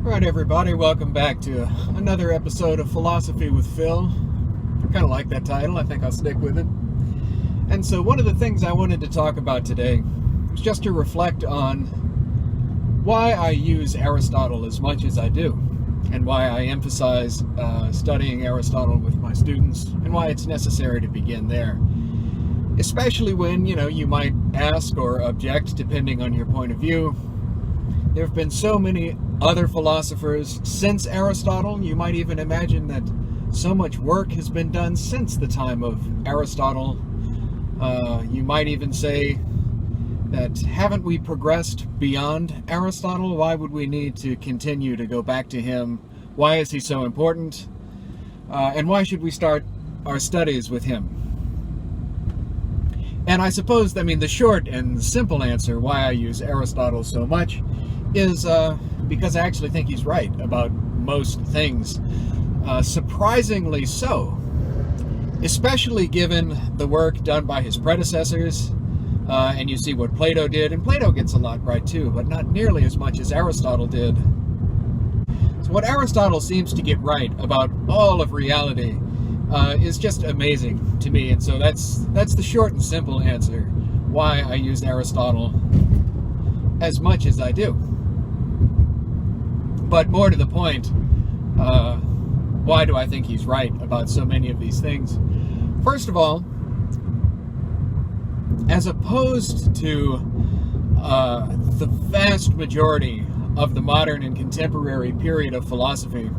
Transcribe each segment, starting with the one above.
Right, everybody, welcome back to another episode of Philosophy with Phil. I kind of like that title. I think I'll stick with it. And so one of the things I wanted to talk about today was just to reflect on why I use Aristotle as much as I do, and why I emphasize studying Aristotle with my students, and why it's necessary to begin there. Especially when, you might ask or object, depending on your point of view. There have been so many other philosophers since Aristotle. You might even imagine that so much work has been done since the time of Aristotle. You might even say that haven't we progressed beyond Aristotle? Why would we need to continue to go back to him? Why is he so important? And why should we start our studies with him? And I suppose, the short and simple answer why I use Aristotle so much is because I actually think he's right about most things. Surprisingly so, especially given the work done by his predecessors. And you see what Plato did, and Plato gets a lot right too, but not nearly as much as Aristotle did. So what Aristotle seems to get right about all of reality is just amazing to me, and so that's the short and simple answer why I use Aristotle as much as I do. But more to the point, why do I think he's right about so many of these things? First of all, as opposed to the vast majority of the modern and contemporary period of philosophy,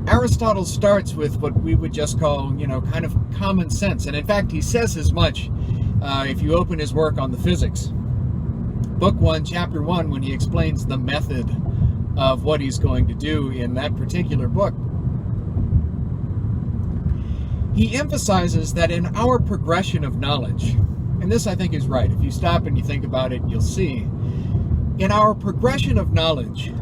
Aristotle starts with what we would just call, kind of common sense. And in fact, he says as much if you open his work on the physics. Book 1, Chapter 1, when he explains the method of what he's going to do in that particular book. He emphasizes that in our progression of knowledge, and this I think is right, if you stop and you think about it, you'll see, in our progression of knowledge,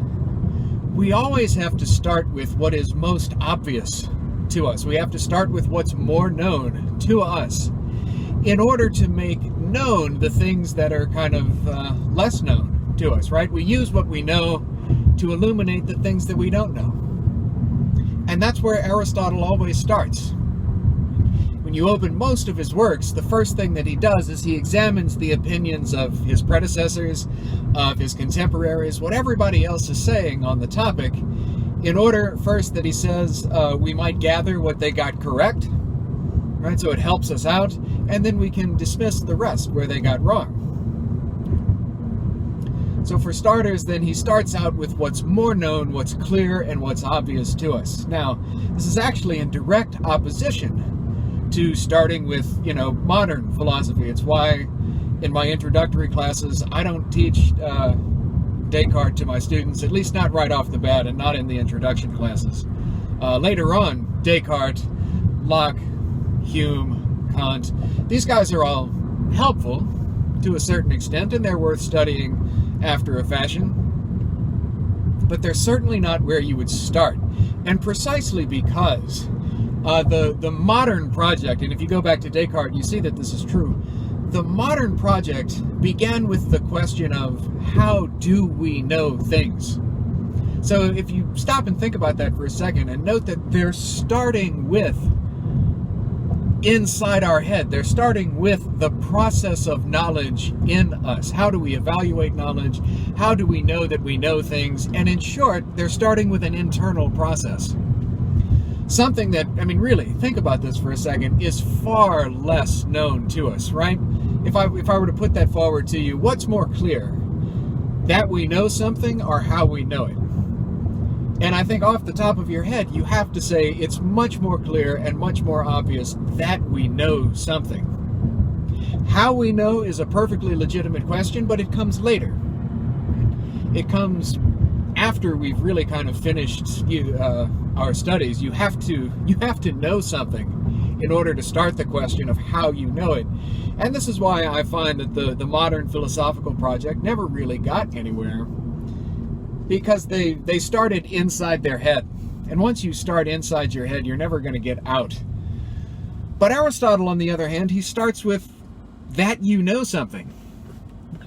we always have to start with what is most obvious to us. We have to start with what's more known to us in order to make known the things that are kind of less known to us, right? We use what we know to illuminate the things that we don't know. And that's where Aristotle always starts. When you open most of his works, the first thing that he does is he examines the opinions of his predecessors, of his contemporaries, what everybody else is saying on the topic, in order, first, that he says we might gather what they got correct, right? So it helps us out, and then we can dismiss the rest where they got wrong. So for starters, then, he starts out with what's more known, what's clear, and what's obvious to us. Now, this is actually in direct opposition to starting with, modern philosophy. It's why in my introductory classes, I don't teach Descartes to my students, at least not right off the bat, and not in the introduction classes. Later on, Descartes, Locke, Hume, Kant, these guys are all helpful to a certain extent, and they're worth studying after a fashion, but they're certainly not where you would start. And precisely because the modern project, and if you go back to Descartes, you see that this is true, the modern project began with the question of how do we know things? So if you stop and think about that for a second, and note that they're starting with inside our head. They're starting with the process of knowledge in us. How do we evaluate knowledge? How do we know that we know things? And in short, they're starting with an internal process. Something that, really, think about this for a second, is far less known to us, right? If I were to put that forward to you, what's more clear? That we know something or how we know it? And I think off the top of your head, you have to say it's much more clear and much more obvious that we know something. How we know is a perfectly legitimate question, but it comes later. It comes after we've really kind of finished our studies. You have to know something in order to start the question of how you know it. And this is why I find that the modern philosophical project never really got anywhere, because they started inside their head. And once you start inside your head, you're never going to get out. But Aristotle, on the other hand, he starts with that you know something.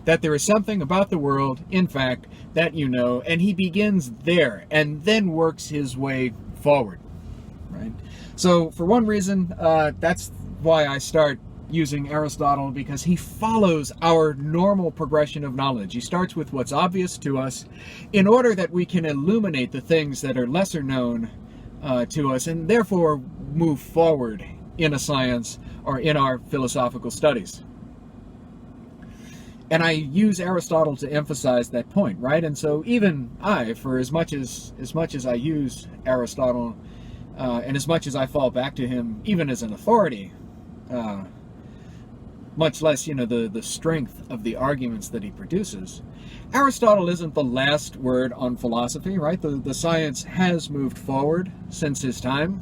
that there is something about the world, in fact, that you know, and he begins there and then works his way forward, right? So for one reason, that's why I start using Aristotle, because he follows our normal progression of knowledge. He starts with what's obvious to us in order that we can illuminate the things that are lesser known to us, and therefore move forward in a science or in our philosophical studies. And I use Aristotle to emphasize that point, right? And so even I, for as much as I use Aristotle, and as much as I fall back to him, even as an authority, much less, the strength of the arguments that he produces, Aristotle isn't the last word on philosophy, right? The science has moved forward since his time.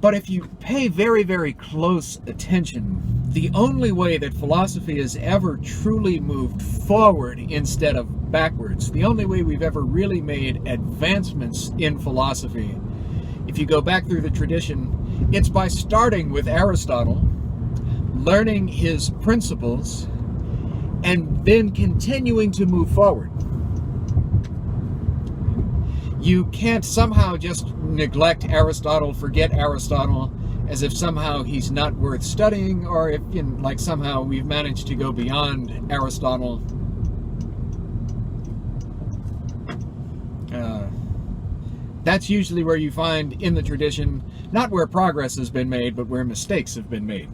But if you pay very, very close attention, the only way that philosophy has ever truly moved forward instead of backwards, the only way we've ever really made advancements in philosophy, if you go back through the tradition, it's by starting with Aristotle, learning his principles, and then continuing to move forward. You can't somehow just neglect Aristotle, forget Aristotle, as if somehow he's not worth studying, or if, somehow we've managed to go beyond Aristotle. That's usually where you find in the tradition, not where progress has been made, but where mistakes have been made.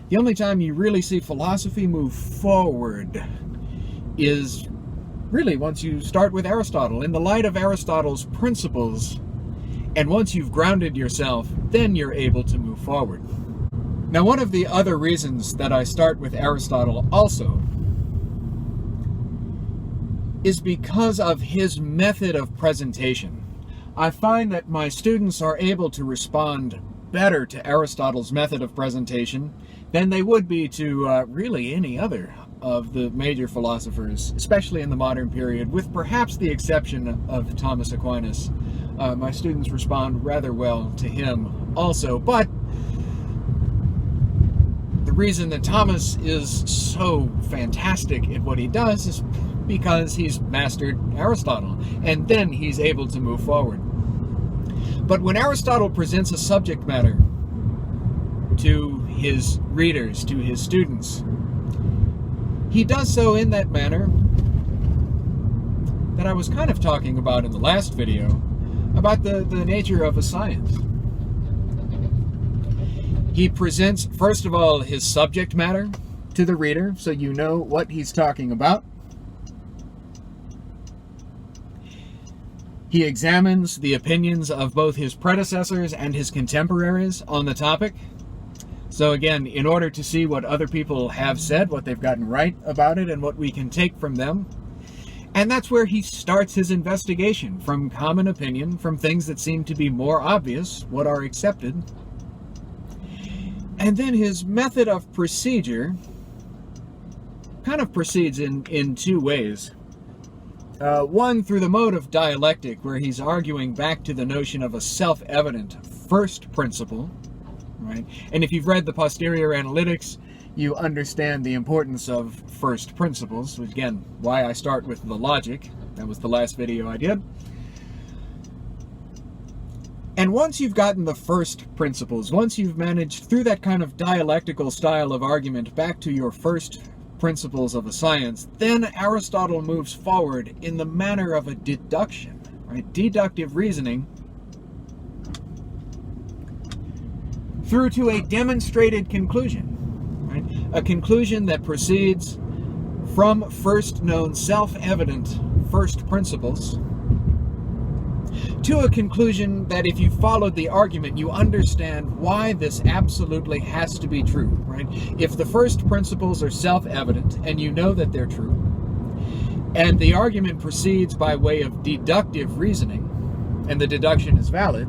The only time you really see philosophy move forward is really once you start with Aristotle, in the light of Aristotle's principles, and once you've grounded yourself, then you're able to move forward. Now, one of the other reasons that I start with Aristotle also is because of his method of presentation. I find that my students are able to respond better to Aristotle's method of presentation than they would be to really any other of the major philosophers, especially in the modern period, with perhaps the exception of Thomas Aquinas. My students respond rather well to him also, but the reason that Thomas is so fantastic at what he does is because he's mastered Aristotle, and then he's able to move forward. But when Aristotle presents a subject matter to his readers, to his students, he does so in that manner that I was kind of talking about in the last video, about the nature of a science. He presents, first of all, his subject matter to the reader, so you know what he's talking about. He examines the opinions of both his predecessors and his contemporaries on the topic. So again, in order to see what other people have said, what they've gotten right about it, and what we can take from them. And that's where he starts his investigation, from common opinion, from things that seem to be more obvious, what are accepted. And then his method of procedure kind of proceeds in two ways. One, through the mode of dialectic, where he's arguing back to the notion of a self-evident first principle, right? And if you've read the posterior analytics, you understand the importance of first principles, which again, why I start with the logic. That was the last video I did. And once you've gotten the first principles, once you've managed through that kind of dialectical style of argument back to your first principles of a science, then Aristotle moves forward in the manner of a deduction, right? Deductive reasoning through to a demonstrated conclusion, right? A conclusion that proceeds from first known self-evident first principles to a conclusion that if you followed the argument, you understand why this absolutely has to be true, right? If the first principles are self-evident and you know that they're true, and the argument proceeds by way of deductive reasoning, and the deduction is valid,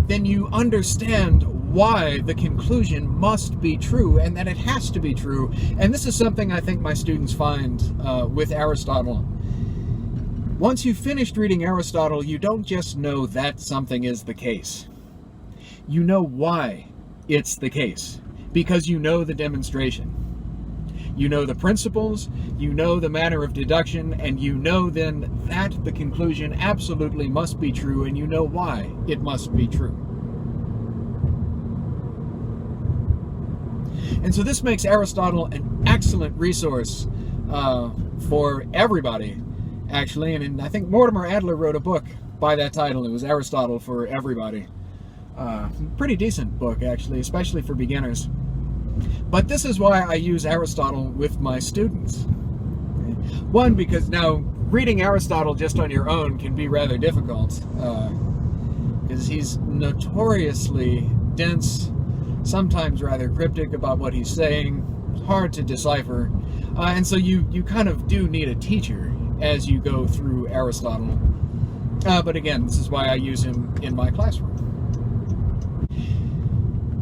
then you understand why the conclusion must be true and that it has to be true. And this is something I think my students find with Aristotle. Once you've finished reading Aristotle, you don't just know that something is the case. You know why it's the case. because you know the demonstration. You know the principles, you know the manner of deduction, and you know then that the conclusion absolutely must be true, and you know why it must be true. And so this makes Aristotle an excellent resource for everybody, actually. And I think Mortimer Adler wrote a book by that title. It was Aristotle for Everybody. Pretty decent book, actually, especially for beginners. But this is why I use Aristotle with my students. One, because now reading Aristotle just on your own can be rather difficult, because he's notoriously dense, sometimes rather cryptic about what he's saying, hard to decipher, and so you kind of do need a teacher as you go through Aristotle. But again, this is why I use him in my classroom.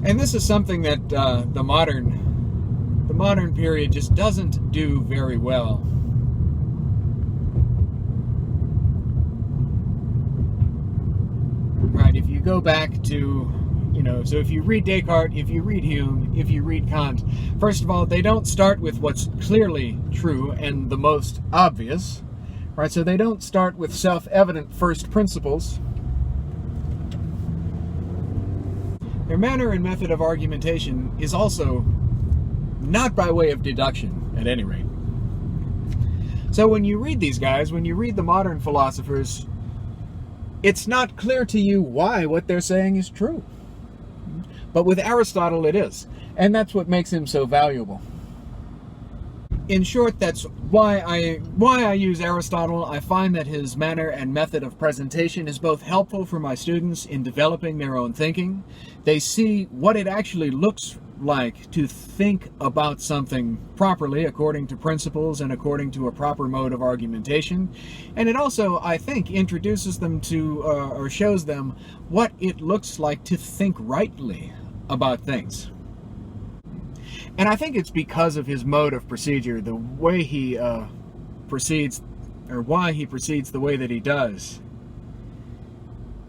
And this is something that the modern period just doesn't do very well. Right, if you go back to, so if you read Descartes, if you read Hume, if you read Kant, first of all, they don't start with what's clearly true and the most obvious, right? So they don't start with self-evident first principles. Their manner and method of argumentation is also not by way of deduction, at any rate. So when you read these guys, when you read the modern philosophers, it's not clear to you why what they're saying is true. But with Aristotle it is, and that's what makes him so valuable. In short, that's why I use Aristotle. I find that his manner and method of presentation is both helpful for my students in developing their own thinking. They see what it actually looks like to think about something properly according to principles and according to a proper mode of argumentation. And it also, I think, introduces them to, or shows them what it looks like to think rightly about things. And I think it's because of his mode of procedure, the way he proceeds, or why he proceeds the way that he does,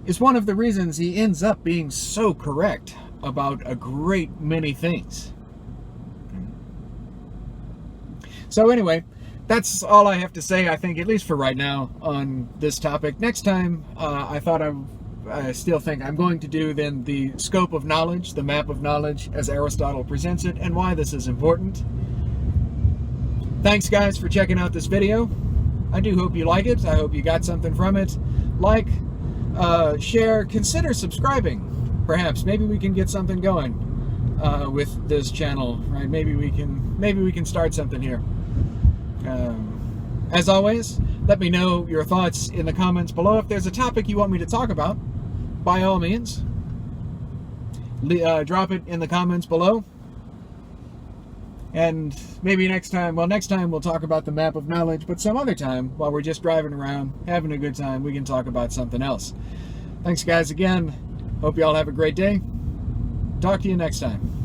is one of the reasons he ends up being so correct about a great many things. So anyway, that's all I have to say, I think, at least for right now, on this topic. Next time, I still think I'm going to do then the scope of knowledge, the map of knowledge as Aristotle presents it, and why this is important. Thanks, guys, for checking out this video. I do hope you like it. I hope you got something from it. Like, share, consider subscribing. Perhaps maybe we can get something going with this channel, right? Maybe we can start something here. As always, let me know your thoughts in the comments below. If there's a topic you want me to talk about, by all means, drop it in the comments below. And maybe next time we'll talk about the map of knowledge, but some other time, while we're just driving around, having a good time, we can talk about something else. Thanks, guys, again. Hope you all have a great day. Talk to you next time.